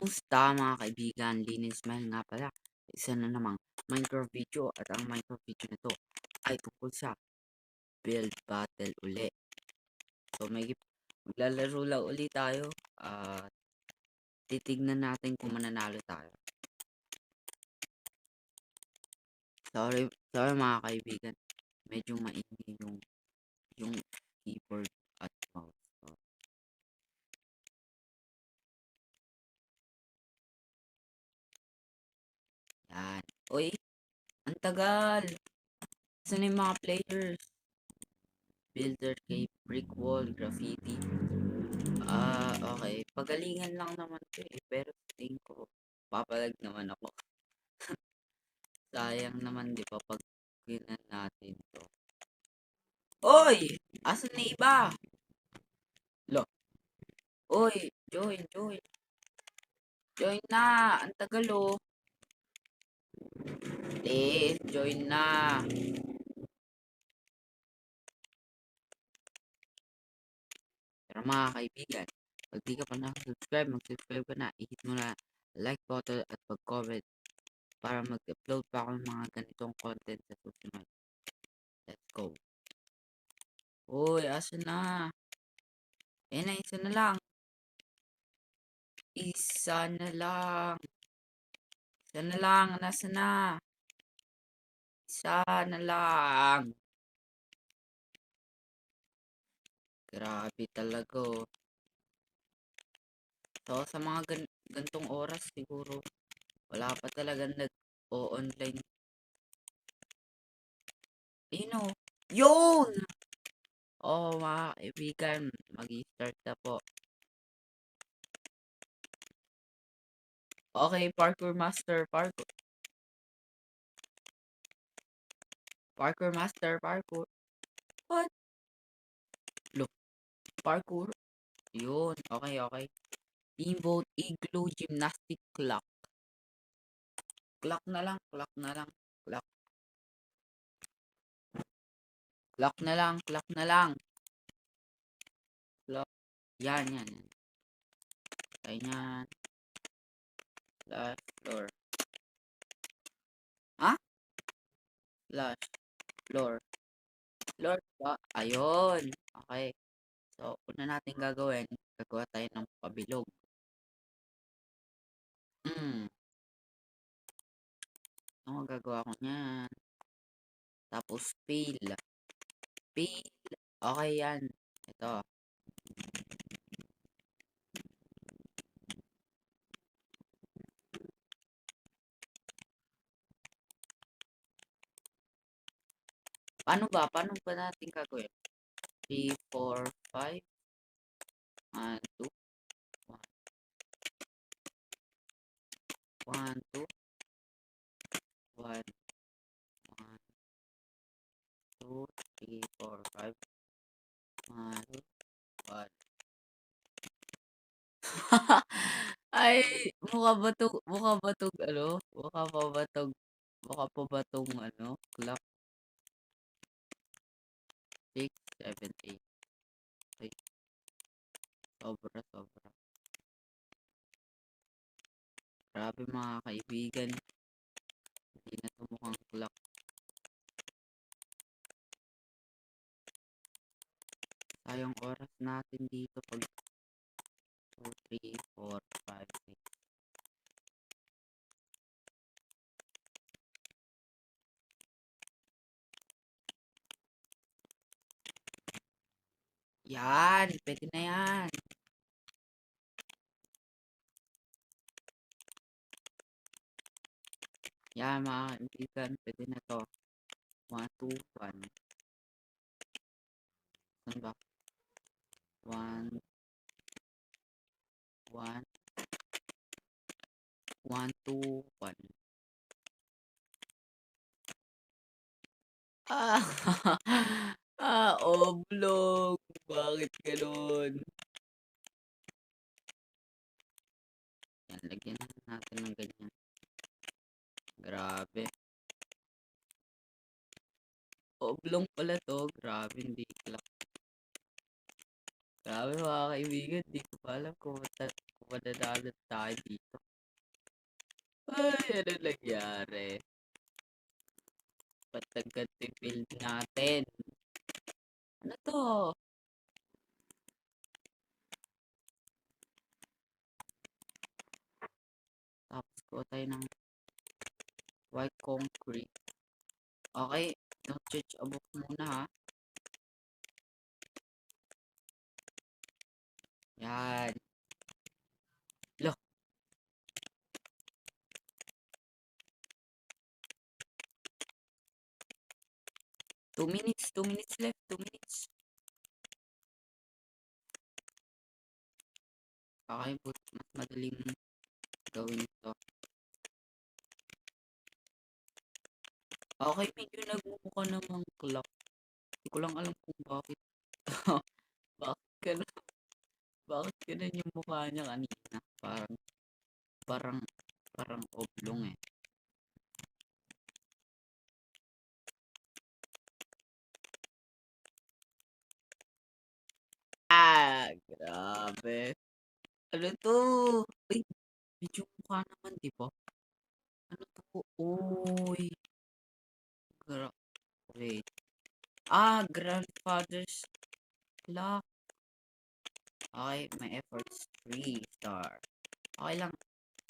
Kamusta mga kaibigan? Linis Smile nga pala. Isa na namang Minecraft video at ang Minecraft video na to ay tungkol sa build battle uli. So maglalaro lang uli tayo at titignan natin kung mananalo tayo. Sorry mga kaibigan. Medyo maingay yung keyboard at mouse. So, yan. Uy, ang tagal. Saan yung mga players? Builder cave, brick wall, graffiti. Okay. Pagalingan lang naman to eh. Pero sa tingin ko, papalag naman ako. Sayang naman di ba pag ginan natin to. Oy! Asan na iba? Lo. Oy! Join. Join na! Ang tagal oh. Join na. Pero mga kaibigan, pag di ka pa nakasubscribe, mag-subscribe ka na. I-hit mo na like button at pag-comment para mag-upload pa ako ng mga ganitong content sa susunod. Let's go. Uy, asa na? Ayan na, isa na lang. Isa na lang. Isa na lang. Nasa na? Isa na lang. Grabe talaga oh. So, sa mga gantong oras siguro, wala pa talaga nag-o-online. Ayun oh. Yun! Oh, mga kaibigan, mag-start na po. Okay, parkour master, parkour. Parkour master, parkour. What? Look, parkour. Yun, okay. Team vote igloo gymnastic clock. Clock na lang. Clock. Clock na lang. Clock. Yan. Tayo niyan. Last floor. Ha? Last floor. Floor ba? Ayun. Okay. So, una natin gagawin, gagawa tayo ng pabilog. Ano gagawa ko niyan? Tapos, peel. Okay yan. Ito. Paano ba natin gagawin? 3, 4, 5. 1, 2. 1, 2. 1, 2, 3, 4, 5. 1, 1. Ay, mukha ba tong ano? Mukha pa ba tong ano? Clock 6, 7, 8. Ay, sobra. Grabe mga kaibigan. Hindi na to mukhang clock. Sayang oras natin dito pag 2, 3, 4, 5, 6. Yan, pwede na yan. Yan mga kaibigan, pwede na to. 1, 2, 1. Saan ba? 1, 1, 1, 2, 1. Ah, oblong. Bakit ganun? Yan, lagyan natin ng ganyan. Grabe. Oblong pala to. Grabe, hindi clock. Grabe mga kaibigan, di ko pa alam kung mananalo tayo dito. Ay, ano nangyari? Ba't nagganto yung build natin? Ano to? Tapos ko tayo ng white concrete. Okay, don't judge a book muna ha. Yan. Loh, 2 minutes, 2 minutes left, 2 minutes. Okay, but mas madaling gawin to. Okay, medyo nagmumukha namang clock. Hindi ko lang alam kung bakit. Bakit ganun? Bakit ganun yung mukha niya kanina? Parang, parang oblong eh. Grabe. Ano to? Uy, medyo mukha naman, di ba? Ano to? Uy, wait. Grandfather's clock. Okay, my efforts 3 star. Okay lang.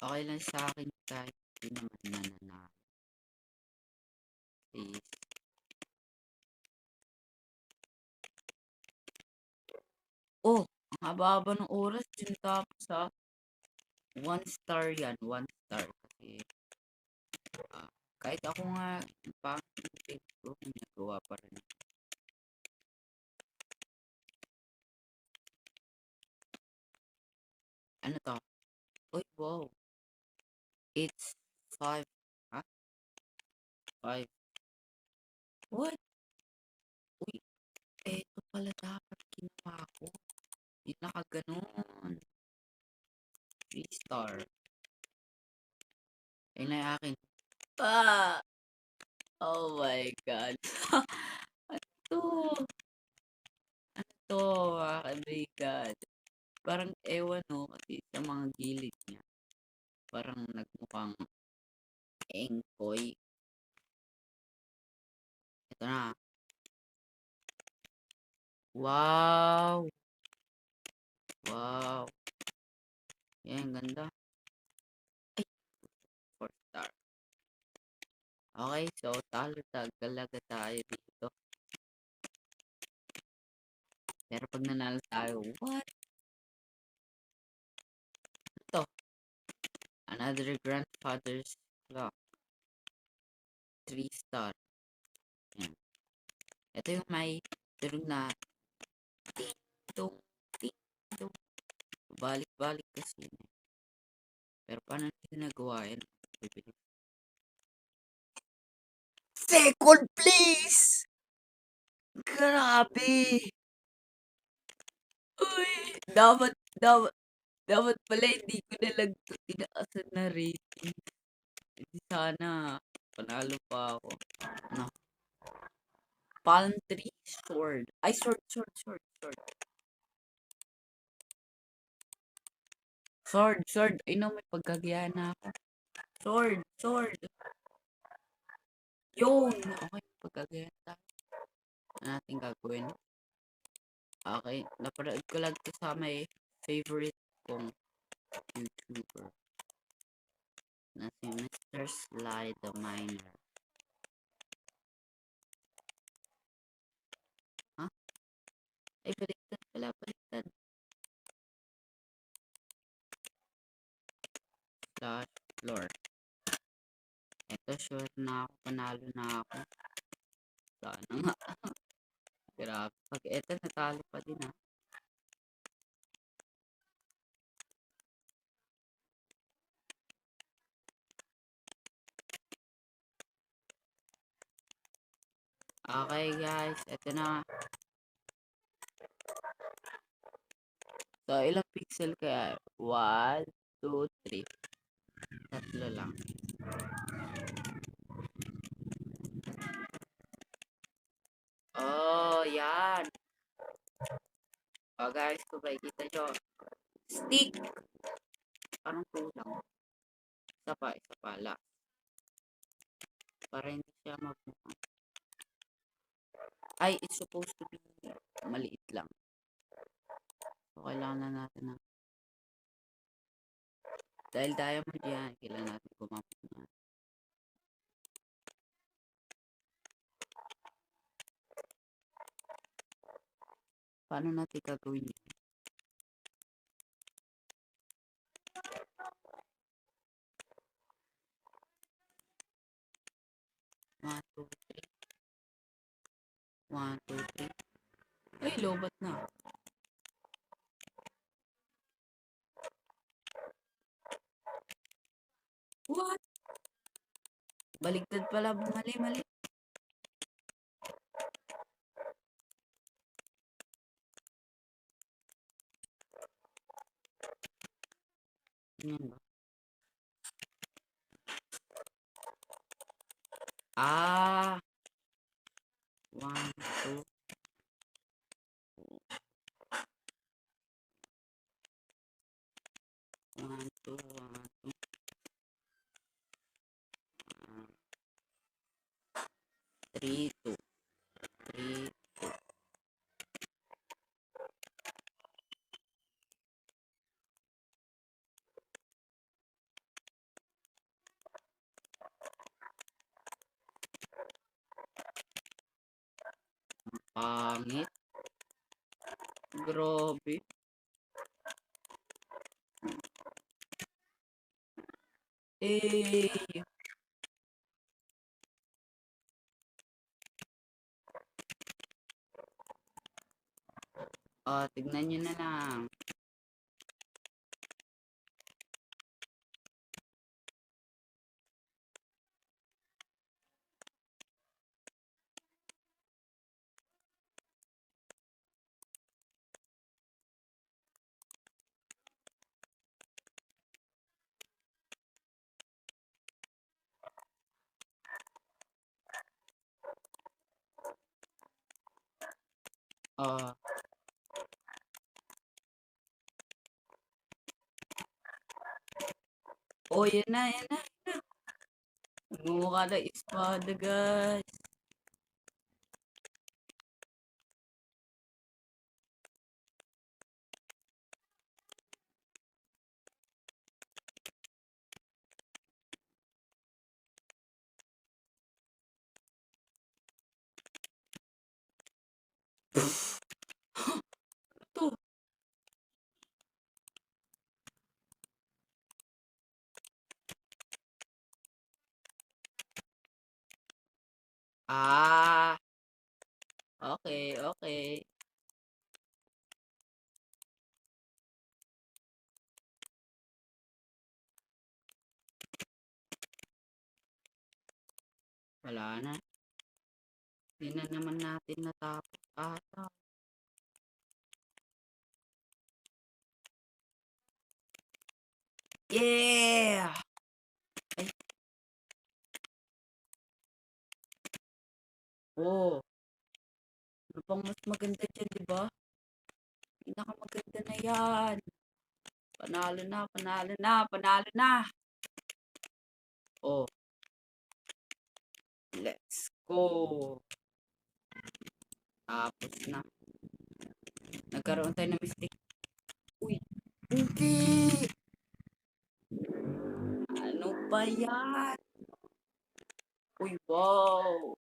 Okay lang sa akin kahit di naman nananalo. Please. Oh, ang haba-haba ng oras. Yun tapos ha. 1 star yan. 1 star. Kasi, kahit ako nga, pang-tip ko, nagawa pa rin. Ano to? Uy, wow. It's 5. Ha? 5. What? Uy, eto pala dapat ginawa ko. Hindi nakaganon. 3 star. Ayun na yung akin. Ah! Oh my God. Ano to? Ano to, mga kaibigan? Parang ewan no, kasi sa mga gilid niya. Parang nagmukhang engkoy. Ito na. Wow! Wow! Yan, ganda. Ay, 4 star. Okay, so talo talaga tayo dito. Pero pag nanalo tayo, what? Ito. Another grandfather's clock. 3 star. Yan. Ito yung may turog na ting-tong, ting-tong. Balik-balik kasi yun eh. Pero paano nila nagawa yan? Second place! Grabe! Uy! Dapat pala hindi ko na lang ito tinaasan na rating. Hindi sana panalo pa ako. Ano? Palm tree sword. Ay, sword. Sword. Ay no, may pagkagaya na ako. Sword. Yun! Okay, pagkagaya na tayo. Ano natin gagawin? Okay, napanood ko lang ito sa may favorite kong YouTuber na si Mr. Sly the Miner. Ha? Ay, baliktad pala, baliktad. Slash floor. Ito, sure na ako, panalo na ako. Sana nga. Grabe. Pag ito, natalo pa din ha. Okay guys, ito na. So, ilang pixel kaya? 1, 2, 3. Tatlo lang. Oh, yan. Oh guys, kung makikita nyo, stick. Parang kulang. Isa pa, last. Para hindi siya magmukhang. Ay, it's supposed to be maliit lang. So, kailangan na natin na. Dahil diamond yan, kailangan natin gumamit na. Paano natin gagawin yun? 1, 2, 3. 1, 2, 3. Ay, lobat na. What? Baligtad pala. Mali, mali. Yan ba? Ah! 1, 2. 1, 2, 1, 2. 3, 2. 3. Pangit. Grabe. Eh. Tignan nyo na lang. Ah, yan na, yan na. Gumawa ka na espada, guys. Ito. Ah, okay, okay. Wala na. Hindi na naman natin natapos ata. Yeah! Ay, oh. Ano pang mas maganda dyan, di ba? Pinakamaganda na yan. Panalo na, panalo na, panalo na. Oh, let's go. Tapos na. Nagkaroon tayo ng mistake. Uy, hindi. Ano ba yan? Uy, wow.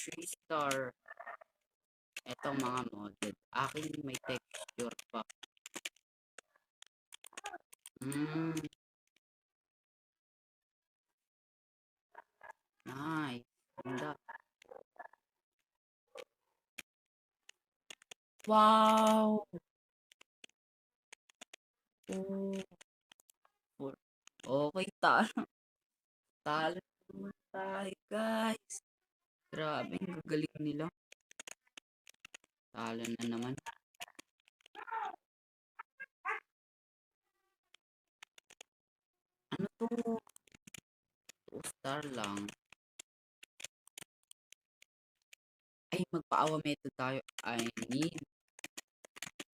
3 star. Etong mga modded. Akin may texture pa. Hmm, nice. Ganda. Wow. Oh, okay, talo. Talo naman tayo, guys. Grabe, ang gagaling nila. Talo na naman. Ano to? 2 star lang. Ay, magpa-awa method tayo. I need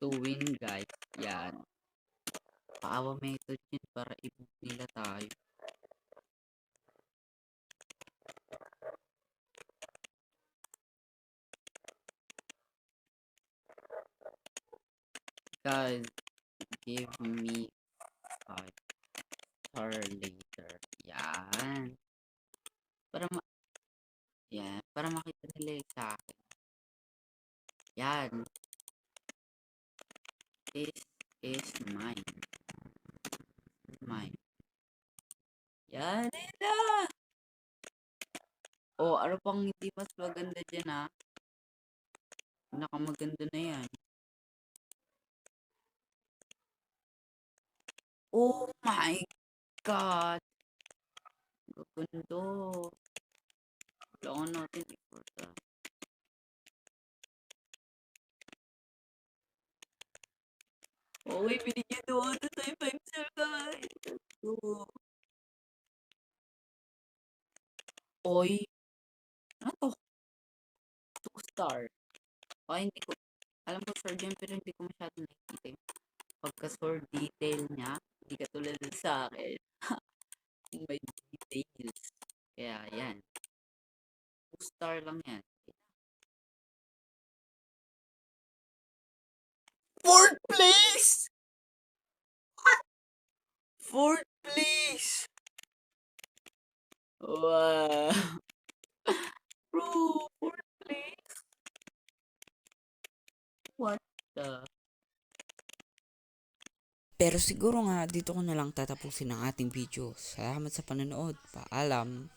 to win, guys. Yan. Paawa method yun para i-book nila tayo. Guys, give me 5 star later. Yan. Para yan. Para makita nila yung sa akin. Yan. This is mine. Mine. Yan. Nila! Oh, ano pang hindi mas maganda dyan ha? Nakamaganda na yan. Oh my God! Gagando. Kailangan natin i-port ah. Oh, may binigyan doon na tayo 5 star guys. Oh. Oy, ano to? 2 star. Oh, hindi ko. Alam ko sure dyan pero hindi ko masyado nakikita yung pagka-score detail niya. Hindi katulad dun sa akin. May details. Kaya yan. 2 star lang yan. Fourth place! Fourth place! Wow! Bro, fourth place? What the? Pero siguro nga dito ko na lang tatapusin ang ating video. Salamat sa panonood. Paalam.